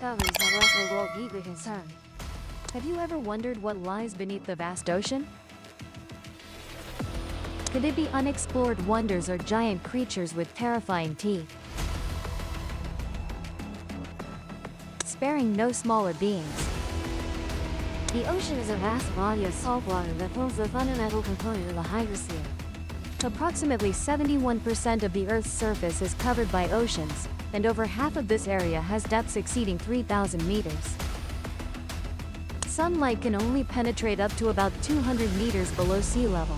discoveries have left the world deeply concerned. Have you ever wondered what lies beneath the vast ocean? Could it be unexplored wonders or giant creatures with terrifying teeth? Sparing no smaller beings. The ocean is a vast body of salt water that forms the fundamental component of the hydrosphere. Approximately 71% of the Earth's surface is covered by oceans, and over half of this area has depths exceeding 3,000 meters. Sunlight can only penetrate up to about 200 meters below sea level.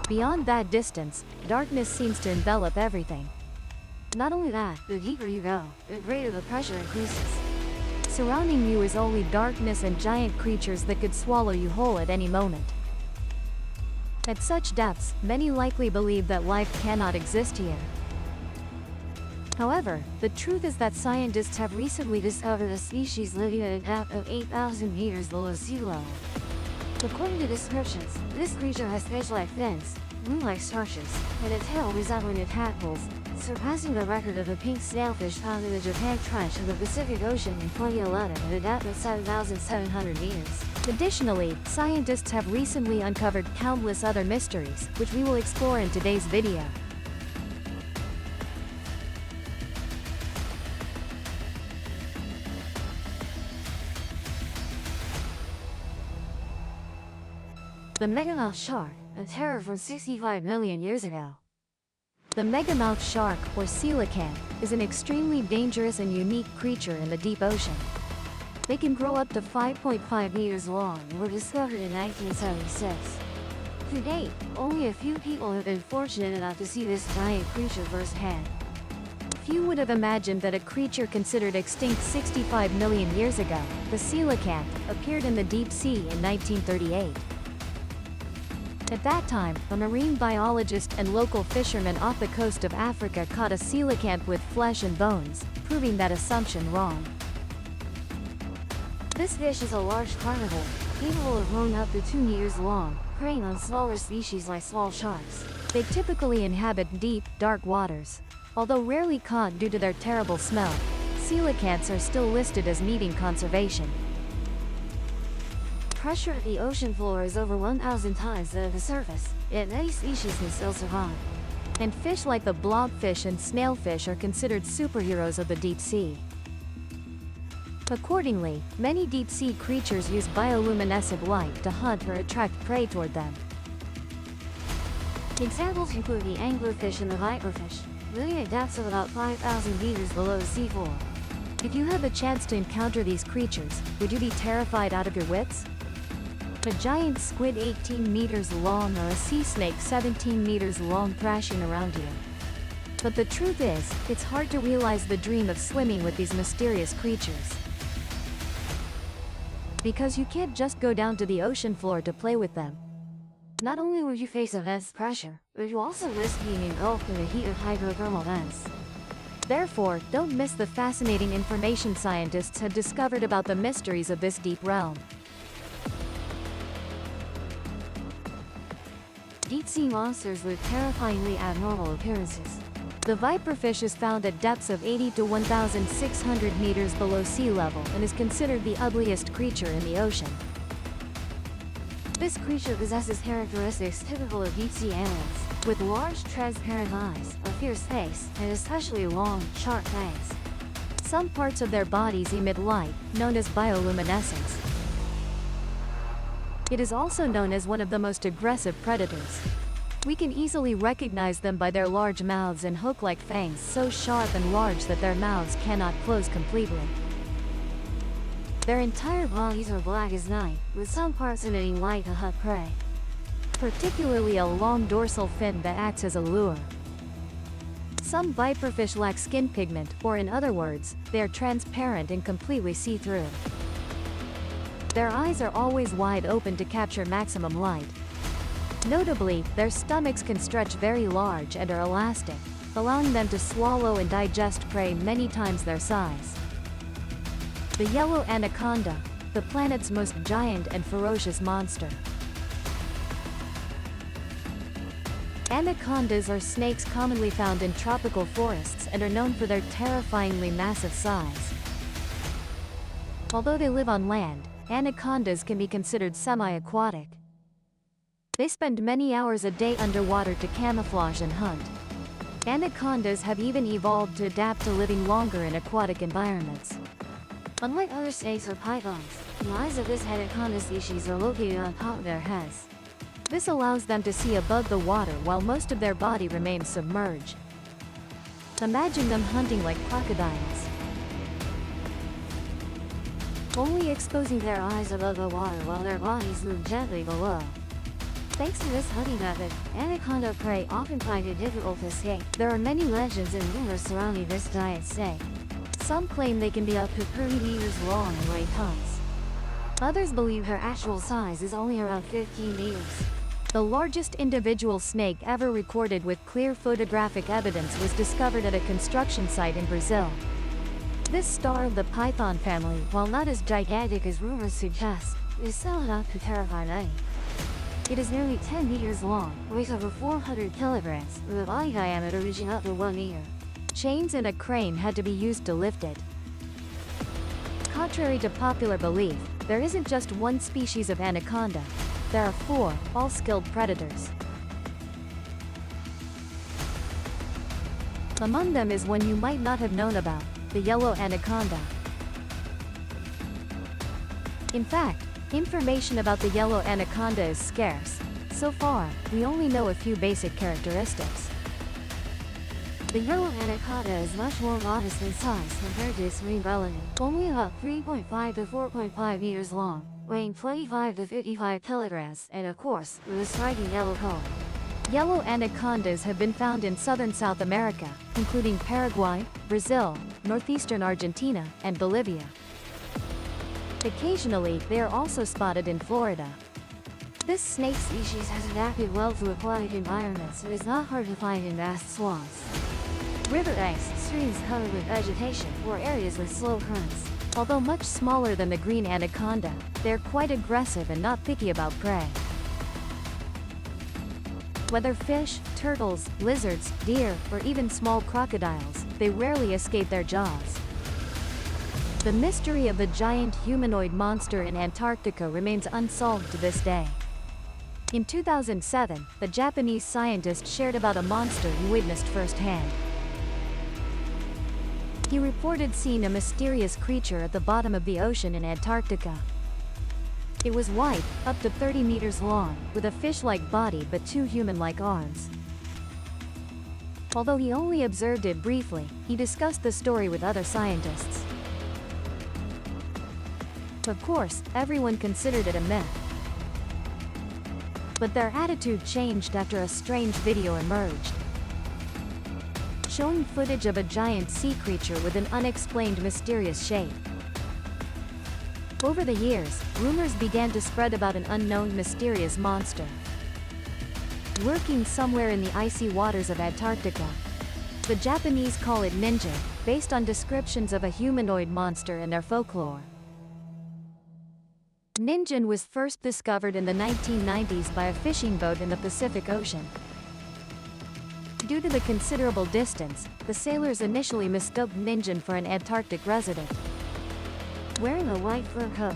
Beyond that distance, darkness seems to envelop everything. Not only that, the deeper you go, the greater the pressure increases. Surrounding you is only darkness and giant creatures that could swallow you whole at any moment. At such depths, many likely believe that life cannot exist here. However, the truth is that scientists have recently discovered a species living at a depth of 8,000 meters below sea level. According to descriptions, this creature has fish-like fins, blue-like structures, and a tail resembling a tadpole's, surpassing the record of the pink snailfish found in the Japan Trench of the Pacific Ocean in 2011 at a depth of 7,700 meters. Additionally, scientists have recently uncovered countless other mysteries, which we will explore in today's video. The megamouth shark, a terror from 65 million years ago. The megamouth shark, or coelacanth, is an extremely dangerous and unique creature in the deep ocean. They can grow up to 5.5 meters long and were discovered in 1976. To date, only a few people have been fortunate enough to see this giant creature firsthand. Few would have imagined that a creature considered extinct 65 million years ago, the coelacanth, appeared in the deep sea in 1938. At that time, a marine biologist and local fisherman off the coast of Africa caught a coelacanth with flesh and bones, proving that assumption wrong. This fish is a large carnivore, capable of growing up to 2 meters long, preying on smaller species like small sharks. They typically inhabit deep, dark waters. Although rarely caught due to their terrible smell, coelacanths are still listed as needing conservation. Pressure at the ocean floor is over 1,000 times that of the surface, yet many species can still survive. And fish like the blobfish and snailfish are considered superheroes of the deep sea. Accordingly, many deep-sea creatures use bioluminescent light to hunt or attract prey toward them. Examples include the anglerfish and the viperfish, living at depths of about 5,000 meters below the seafloor. If you had the chance to encounter these creatures, would you be terrified out of your wits? A giant squid 18 meters long or a sea snake 17 meters long thrashing around you. But the truth is, it's hard to realize the dream of swimming with these mysterious creatures. Because you can't just go down to the ocean floor to play with them. Not only will you face immense pressure, but you also risk being engulfed in the heat of hydrothermal vents. Therefore, don't miss the fascinating information scientists have discovered about the mysteries of this deep realm. Deep-sea monsters with terrifyingly abnormal appearances. The viperfish is found at depths of 80 to 1,600 meters below sea level and is considered the ugliest creature in the ocean. This creature possesses characteristics typical of deep-sea animals, with large transparent eyes, a fierce face, and especially long, sharp fangs. Some parts of their bodies emit light, known as bioluminescence. It is also known as one of the most aggressive predators. We can easily recognize them by their large mouths and hook-like fangs so sharp and large that their mouths cannot close completely. Their entire bodies are black as night, with some parts emitting light to hunt prey. Particularly a long dorsal fin that acts as a lure. Some viperfish lack skin pigment, or in other words, they are transparent and completely see-through. Their eyes are always wide open to capture maximum light. Notably, their stomachs can stretch very large and are elastic, allowing them to swallow and digest prey many times their size. The yellow anaconda, the planet's most giant and ferocious monster. Anacondas are snakes commonly found in tropical forests and are known for their terrifyingly massive size. Although they live on land, anacondas can be considered semi-aquatic. They spend many hours a day underwater to camouflage and hunt. Anacondas have even evolved to adapt to living longer in aquatic environments. Unlike other snakes or pythons, the eyes of this anaconda species are located on top of their heads. This allows them to see above the water while most of their body remains submerged. Imagine them hunting like crocodiles, only exposing their eyes above the water while their bodies move gently below. Thanks to this hunting method, anaconda prey often find it difficult to escape. There are many legends and rumors surrounding this giant snake. Some claim they can be up to 30 meters long and weigh tons. Others believe her actual size is only around 15 meters. The largest individual snake ever recorded with clear photographic evidence was discovered at a construction site in Brazil. This star of the python family, while not as gigantic as rumors suggest, is still enough to terrify many. It is nearly 10 meters long, weighs over 400 kilograms, with a body diameter reaching up to 1 meter. Chains and a crane had to be used to lift it. Contrary to popular belief, there isn't just one species of anaconda. There are 4, all skilled predators. Among them is one you might not have known about, the yellow anaconda. In fact, information about the yellow anaconda is scarce. So far, we only know a few basic characteristics. The yellow anaconda is much more modest in size compared to its marine relative, only about 3.5 to 4.5 meters long, weighing 25 to 55 kilograms, and of course, with a striking yellow color. Yellow anacondas have been found in southern South America, including Paraguay, Brazil, northeastern Argentina, and Bolivia. Occasionally, they are also spotted in Florida. This snake species has adapted well to aquatic environments and is not hard to find in vast swamps, river banks, streams covered with vegetation, or areas with slow currents. Although much smaller than the green anaconda, they are quite aggressive and not picky about prey. Whether fish, turtles, lizards, deer, or even small crocodiles, they rarely escape their jaws. The mystery of the giant humanoid monster in Antarctica remains unsolved to this day. In 2007, the Japanese scientist shared about a monster he witnessed firsthand. He reported seeing a mysterious creature at the bottom of the ocean in Antarctica. It was white, up to 30 meters long, with a fish-like body but 2 human-like arms. Although he only observed it briefly, he discussed the story with other scientists. Of course, everyone considered it a myth. But their attitude changed after a strange video emerged, showing footage of a giant sea creature with an unexplained mysterious shape. Over the years, rumors began to spread about an unknown mysterious monster lurking somewhere in the icy waters of Antarctica. The Japanese call it ninja, based on descriptions of a humanoid monster in their folklore. Ninjin was first discovered in the 1990s by a fishing boat in the Pacific Ocean. Due to the considerable distance, the sailors initially mistook Ninjin for an Antarctic resident, wearing a white fur coat.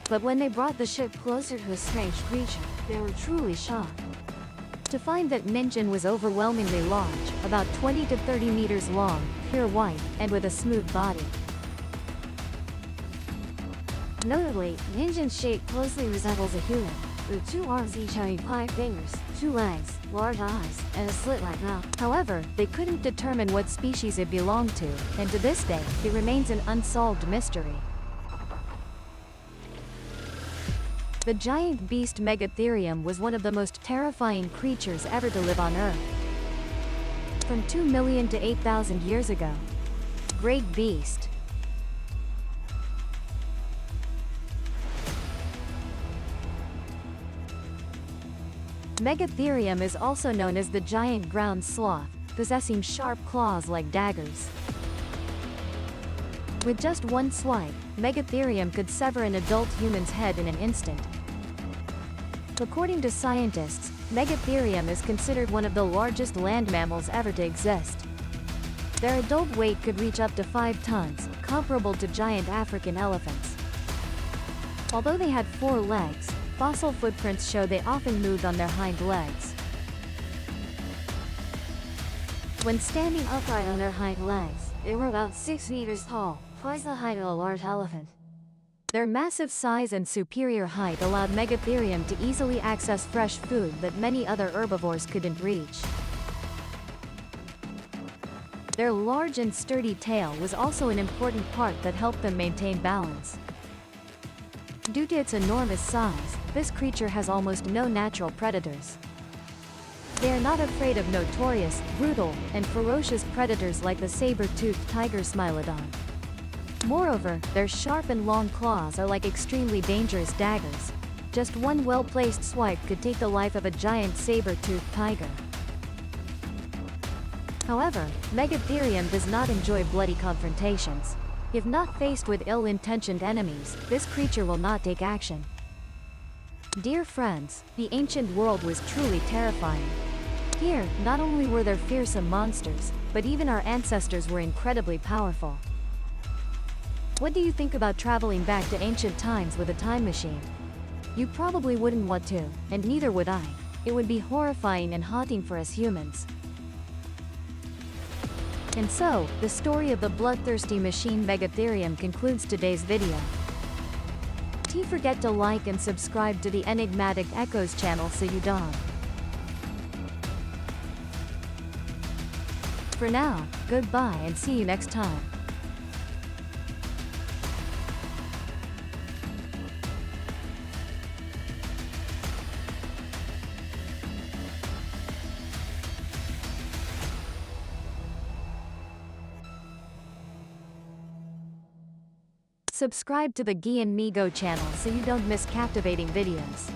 But when they brought the ship closer to a strange creature, they were truly shocked to find that Ninjin was overwhelmingly large, about 20 to 30 meters long, pure white, and with a smooth body. Notably, Ninjin's shape closely resembles a human, with 2 arms each having 5 fingers, 2 legs, large eyes, and a slit-like mouth. However, they couldn't determine what species it belonged to, and to this day, it remains an unsolved mystery. The giant beast Megatherium was one of the most terrifying creatures ever to live on Earth. From 2 million to 8,000 years ago. Great beast. Megatherium is also known as the giant ground sloth, possessing sharp claws like daggers. With just one swipe, Megatherium could sever an adult human's head in an instant. According to scientists, Megatherium is considered one of the largest land mammals ever to exist. Their adult weight could reach up to 5 tons, comparable to giant African elephants. Although they had 4 legs, fossil footprints show they often moved on their hind legs. When standing upright on their hind legs, they were about 6 meters tall, twice the height of a large elephant. Their massive size and superior height allowed Megatherium to easily access fresh food that many other herbivores couldn't reach. Their large and sturdy tail was also an important part that helped them maintain balance. Due to its enormous size, this creature has almost no natural predators. They are not afraid of notorious, brutal, and ferocious predators like the saber-toothed tiger Smilodon. Moreover, their sharp and long claws are like extremely dangerous daggers. Just one well-placed swipe could take the life of a giant saber-toothed tiger. However, Megatherium does not enjoy bloody confrontations. If not faced with ill-intentioned enemies, this creature will not take action. Dear friends, the ancient world was truly terrifying. Here, not only were there fearsome monsters, but even our ancestors were incredibly powerful. What do you think about traveling back to ancient times with a time machine? You probably wouldn't want to, and neither would I. It would be horrifying and haunting for us humans. And so, the story of the bloodthirsty machine Megatherium concludes today's video. Don't forget to like and subscribe to the Enigmatic Echoes channel so you don't. For now, goodbye and see you next time. Subscribe to the Gi and Me Go channel so you don't miss captivating videos.